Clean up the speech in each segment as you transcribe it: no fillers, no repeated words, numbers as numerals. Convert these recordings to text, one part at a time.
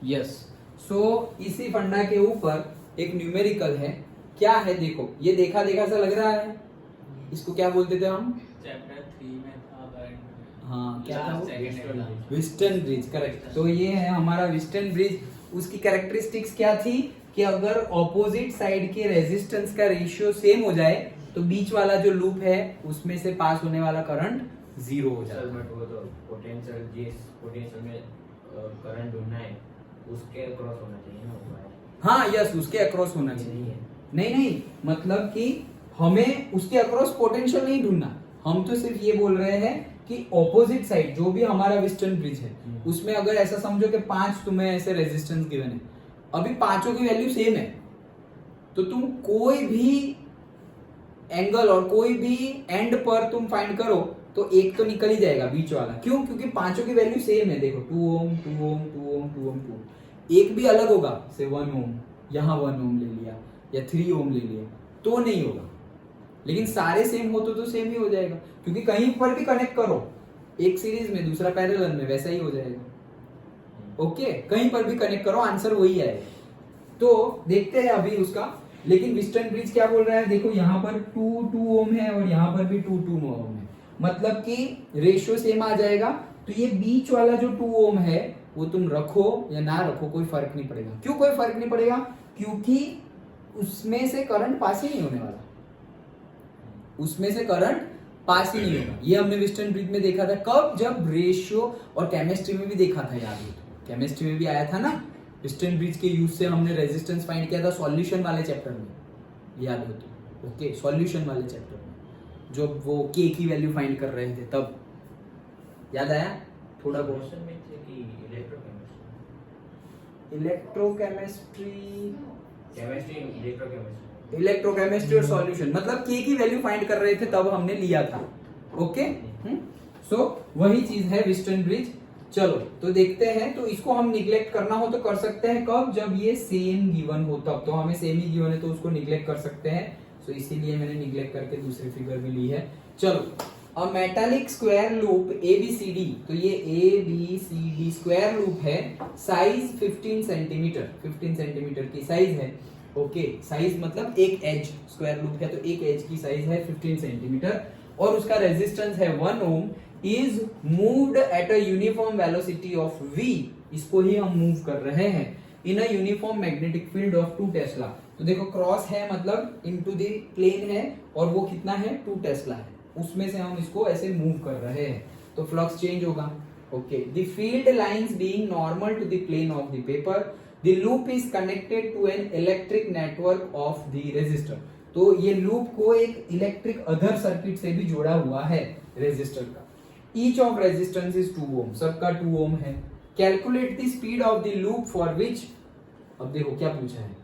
Yes. सो इसी फंडा के ऊपर एक न्यूमेरिकल है। क्या है देखो, ये देखा देखा सा लग रहा है, इसको क्या बोलते थे हम? चैप्टर 3 में था करंट। हाँ क्या था वो? Second Winston bridge, correct. तो ये है हमारा विस्टन ब्रिज। उसकी कैरेक्टरिस्टिक्स क्या थी कि अगर ऑपोजिट साइड के रेजिस्टेंस का रेशियो सेम हो जाए तो बीच वाला जो लूप है उसमें से पास होने वाला करंट जीरो हो जाता है। बट वो तो पोटेंशियल, जिस पोटेंशियल में करंट ढूंढना है उसके क्रॉस होना चाहिए ना वो वायर। हाँ यस, उसके अक्रॉस होना चाहिए। नहीं, मतलब कि हमें उसके अक्रॉस पोटेंशियल नहीं ढूंढना, हम तो सिर्फ ये बोल रहे हैं कि ऑपोजिट साइड जो भी हमारा वेस्टर्न ब्रिज है उसमें अगर ऐसा समझो कि 5 तुम्हें ऐसे रेजिस्टेंस गिवन है, अभी पांचों की वैल्यू सेम है, तो तुम कोई भी एंगल और कोई भी एंड पर तुम फाइंड करो तो एक तो निकल ही जाएगा बीच वाला। क्यों? क्योंकि पांचों की वैल्यू सेम है। देखो 2 ओम 2 ओम 2 ओम 2 ओम 2 ओम, एक भी अलग होगा से 1 ओम, यहाँ 1 ओम ले लिया या 3 ओम ले लिया तो नहीं होगा, लेकिन सारे सेम हो तो सेम ही हो जाएगा, क्योंकि कहीं पर भी कनेक्ट करो, एक सीरीज में दूसरा पैरेलल में, वैसा ही हो जाएगा। ओके, कहीं पर भी कनेक्ट करो आंसर वही आएगा। तो देखते हैं अभी उसका। लेकिन वेस्टर्न ब्रिज क्या बोल रहा है, देखो यहाँ पर 2 ओम है और यहाँ पर भी 2 ओम है, मतलब कि रेशियो सेम आ जाएगा। तो ये बीच वाला जो 2 ओम है वो तुम रखो या ना रखो कोई फर्क नहीं पड़ेगा। क्यों कोई फर्क नहीं पड़ेगा? क्योंकि उसमें से करंट पास ही नहीं होने वाला, उसमें से करंट पास ही नहीं होगा। ये हमने वेस्टर्न ब्रिज में देखा था। कब? जब रेशियो, और केमिस्ट्री में भी देखा था, याद हो तो केमिस्ट्री में भी आया था ना, वेस्टर्न ब्रिज के यूज से हमने रेजिस्टेंस फाइंड किया था सॉल्यूशन वाले चैप्टर में, याद हो तो। ओके, सॉल्यूशन वाले चैप्टर में जब वो के की वैल्यू फाइंड कर रहे थे तब, याद आया थोड़ा बहुत? में थे कि इलेक्ट्रोकेमिस्ट्री, इलेक्ट्रोकेमिस्ट्री और सॉल्यूशन, मतलब के की वैल्यू फाइंड कर रहे थे तब हमने लिया था। ओके, सो वही चीज है वेस्टर्न ब्रिज। चलो तो देखते हैं। तो इसको हम निग्लेक्ट करना हो तो कर सकते हैं, कब? जब ये सेम गिवन हो तब। तो हमें सेम ही गिवन है तो उसको निग्लेक्ट कर सकते हैं, सो इसीलिए मैंने निग्लेक्ट करके दूसरी फिगर भी ली है। चलो, अ मेटालिक स्क्वायर लूप ABCD, तो ये ABCD स्क्वायर लूप है, साइज 15 सेंटीमीटर, 15 सेंटीमीटर की साइज है। ओके, साइज मतलब एक एज, स्क्वायर लूप है तो एक एज की साइज है 15 सेंटीमीटर, और उसका रेजिस्टेंस है 1 ohm, is moved at a uniform velocity of v, इसको ही हम मूव कर रहे हैं, in a uniform magnetic field of 2 tesla. तो देखो क्रॉस है मतलब इनटू द प्लेन है, और वो कितना है? 2 टेस्ला है, उसमें से हम इसको ऐसे मूव कर रहे हैं तो फ्लक्स चेंज होगा। Okay, the field lines being normal to the plane of the paper, the loop is connected to an electric network of the resistor. तो ये लूप को एक इलेक्ट्रिक अदर सर्किट से भी जोड़ा हुआ है रेजिस्टर का। ईच ऑफ रेजिस्टेंस इज 2 ओम, सबका 2 ओम है। Calculate the speed of the loop for which, अब देखो क्या पूछा है,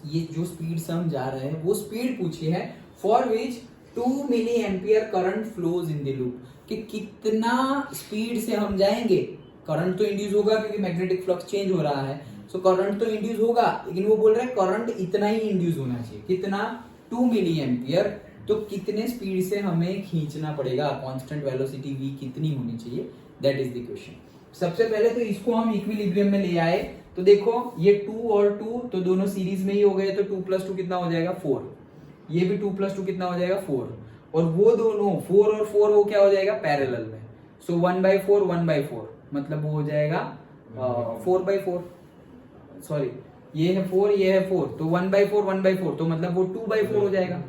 ये जो स्पीड से हम जा रहे हैं वो स्पीड पूछी है, for which 2 milli ampere current flows in the loop, कि कितना स्पीड से हम जाएंगे, करंट तो इंड्यूस होगा क्योंकि मैग्नेटिक फ्लक्स चेंज हो रहा है, सो करंट तो इंड्यूस होगा, लेकिन वो बोल रहे हैं करंट इतना ही इंड्यूस होना चाहिए, कितना? 2 मिली एम्पियर। तो कितने स्पीड से हमें खींचना पड़ेगा, कांस्टेंट वेलोसिटी v कितनी होनी चाहिए, दैट इज द क्वेश्चन। सबसे पहले तो इसको हम इक्विलिब्रियम में ले आए, तो देखो ये 2 और 2 तो दोनों सीरीज में ही हो गए, तो 2 + 2 कितना हो जाएगा? 4, ये भी 2 + 2 कितना हो जाएगा? 4, और वो दोनों 4 और 4 वो क्या हो जाएगा? पैरेलल में, सो 1/4 1/4, मतलब वो हो जाएगा 4/4, सॉरी ये है 4 ये है 4, तो 1/4 1/4, तो मतलब वो 2/4 हो जाएगा।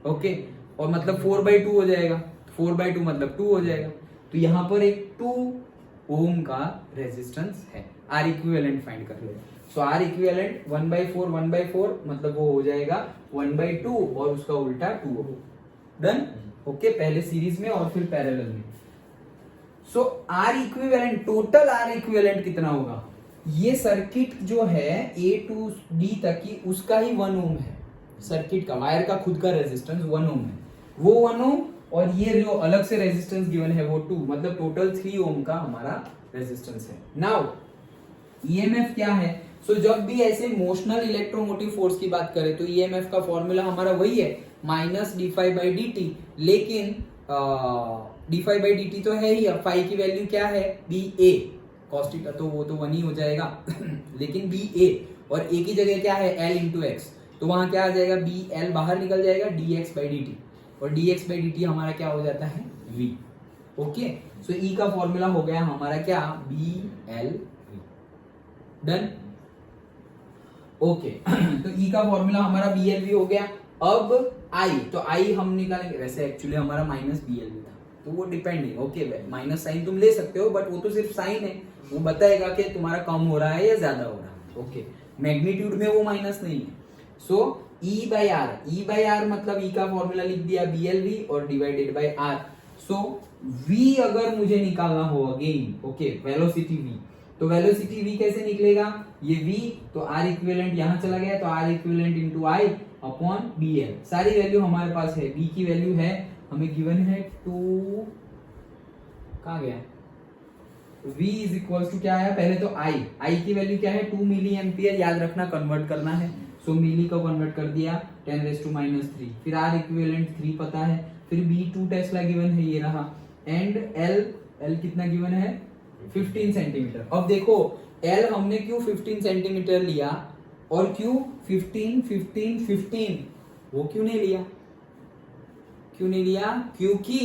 ओके, और मतलब 4/2 हो जाएगा, 4/2 मतलब 2 हो जाएगा। तो यहाँ पर एक 2 ओम का रेजिस्टेंस है। आर इक्विवेलेंट फाइंड कर ले, सो आर इक्विवेलेंट 1/4 1/4 मतलब वो हो जाएगा 1/2, और उसका उल्टा 2 डन। ओके, पहले सीरीज में और फिर पैरेलल में। So R equivalent, total R equivalent कितना होगा? ये सर्किट जो है A to D तक की, उसका ही 1 ओम है, सर्किट का, वायर का खुद का रेजिस्टेंस 1 ओम है, वो 1 ओम, और ये जो अलग से रेजिस्टेंस गिवन है वो 2, मतलब टोटल 3 ओम का हमारा रेजिस्टेंस है। नाउ ईएमएफ क्या है? सो जब भी ऐसे मोशनल इलेक्ट्रोमोटिव फोर्स की बात करें तो ईएमएफ का फॉर्मूला हमारा वही है -dϕ/dt, लेकिन dϕ/dt तो है ही, अब फाई की वैल्यू क्या है? BA, cos थीटा, तो वो तो 1 ही हो जाएगा लेकिन बी ए और ए की जगह क्या है l इंटू एक्स, तो वहां क्या आ जाएगा बी एल बाहर निकल जाएगा dx बाई डी टी, और dx बाई डी टी हमारा क्या हो जाता है v। ओके, सो ई का फॉर्मूला हो गया हमारा क्या B L V. Done. Okay तो ई का फॉर्मूला हमारा बी एल वी हो गया। अब आई, तो आई हम निकालेंगे, वैसे एक्चुअली हमारा माइनस बी एल वी था, तो वो डिपेंडिंग, ओके माइनस साइन तुम ले सकते हो बट वो तो सिर्फ साइन है, वो बताएगा कि तुम्हारा कम हो रहा है या ज्यादा हो रहा है। ओके, मैग्नीट्यूड में वो माइनस नहीं है। सो ई बाई आर मतलब ई का फॉर्मूला लिख दिया बी एल वी और divided by R. So v अगर मुझे निकालना हो अगेन, ओके वेलोसिटी v, तो वेलोसिटी v कैसे निकलेगा, ये v तो r इक्विवेलेंट यहां चला गया, तो r equivalent into i upon bl, सारी वैल्यू हमारे पास है। v की वैल्यू है हमें गिवन है 2, कहां गया, v इज इक्वल टू क्या है, पहले तो i की वैल्यू क्या है 2 मिली एम्पियर, याद रखना कन्वर्ट करना है, सो मिली को कन्वर्ट कर दिया 10⁻⁻3, फिर r इक्विवेलेंट 3 पता है, फिर b 2 टेस्ला गिवन है ये रहा, एंड l कितना गिवन है 15 सेंटीमीटर। अब देखो l हमने क्यों 15 सेंटीमीटर लिया और क्यों 15 15 15 वो क्यों नहीं लिया, क्योंकि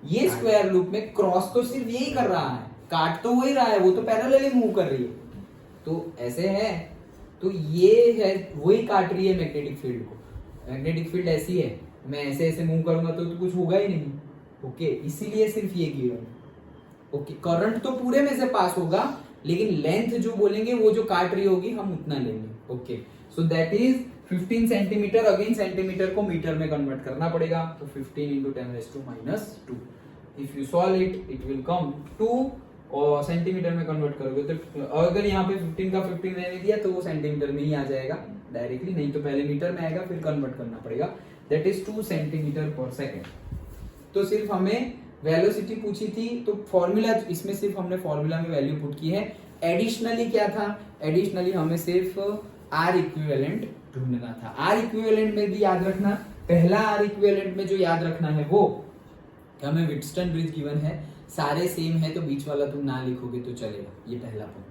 ये स्क्वायर लूप में क्रॉस तो सिर्फ यही कर रहा है, काट तो वही रहा है, वो तो पैरेलली मूव कर रही है, तो ऐसे है, तो ये है वही काट रही है मैग्नेटिक फील्ड को। मैग्नेटिक फील्ड ऐसी है, मैं ऐसे ऐसे मूव करूंगा तो कुछ होगा ही नहीं। ओके, इसीलिए सिर्फ ये गिवन। ओके, करंट तो पूरे में से पास होगा लेकिन लेंथ जो बोलेंगे वो जो काट रही होगी हम उतना लेंगे। Okay, so that is 15 centimetre, again centimetre को मीटर में कन्वर्ट करना पड़ेगा, तो 15 into 10⁻⁻²। If you solve it will come 2, और सेंटीमीटर में कन्वर्ट करोगे तो अगर यहाँ पे 15 का 15 रहने दिया तो वो सेंटीमीटर में ही आ जाएगा डायरेक्टली, नहीं तो पहले मीटर में आएगा फिर कन्वर्ट करना पड़ेगा, दैट इज 2 सेंटीमीटर पर सेकेंड। तो सिर्फ हमें वेलोसिटी पूछी थी, तो फॉर्मूला इसमें सिर्फ हमने फॉर्मूला में वैल्यू पुट की है। एडिशनली क्या था, एडिशनली हमें सिर्फ आर इक्विवेलेंट ढूंढना था। आर इक्विवेलेंट में भी याद रखना, पहला आर इक्विवेलेंट में जो याद रखना है वो हमें व्हिटस्टन ब्रिज गिवन है, सारे सेम है तो बीच वाला तुम ना लिखोगे तो चलेगा, ये पहला पॉइंट।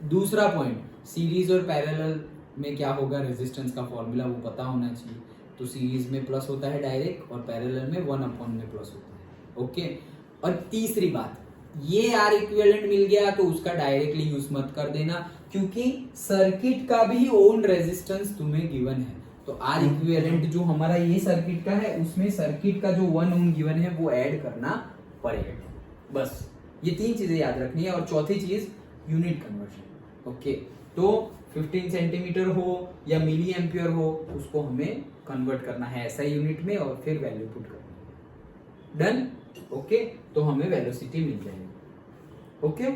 दूसरा पॉइंट, सीरीज और पैरेलल में क्या होगा, रेजिस्टेंस का फॉर्मूला वो पता होना चाहिए, तो सीरीज में प्लस होता है डायरेक्ट और पैरेलल में 1 में प्लस होता है। ओके, और तीसरी बात, ये आर इक्विवेलेंट मिल गया तो उसका डायरेक्टली यूज मत कर देना, क्योंकि सर्किट का भी ओन रेजिस्टेंस तुम्हें गिवन है, तो आर इक्विवेलेंट जो हमारा ये सर्किट का है उसमें सर्किट का जो 1 ओम गिवन है वो ऐड करना पड़ेगा। बस ये 3 चीजें याद रखनी है, और चौथी चीज यूनिट कन्वर्जन। ओके, तो 15 सेंटीमीटर हो या मिली एम्पियर हो उसको हमें कन्वर्ट करना है ऐसा यूनिट में और फिर वैल्यू पुट करनी है। डन। ओके, तो हमें वेलोसिटी मिल जाएगी। ओके,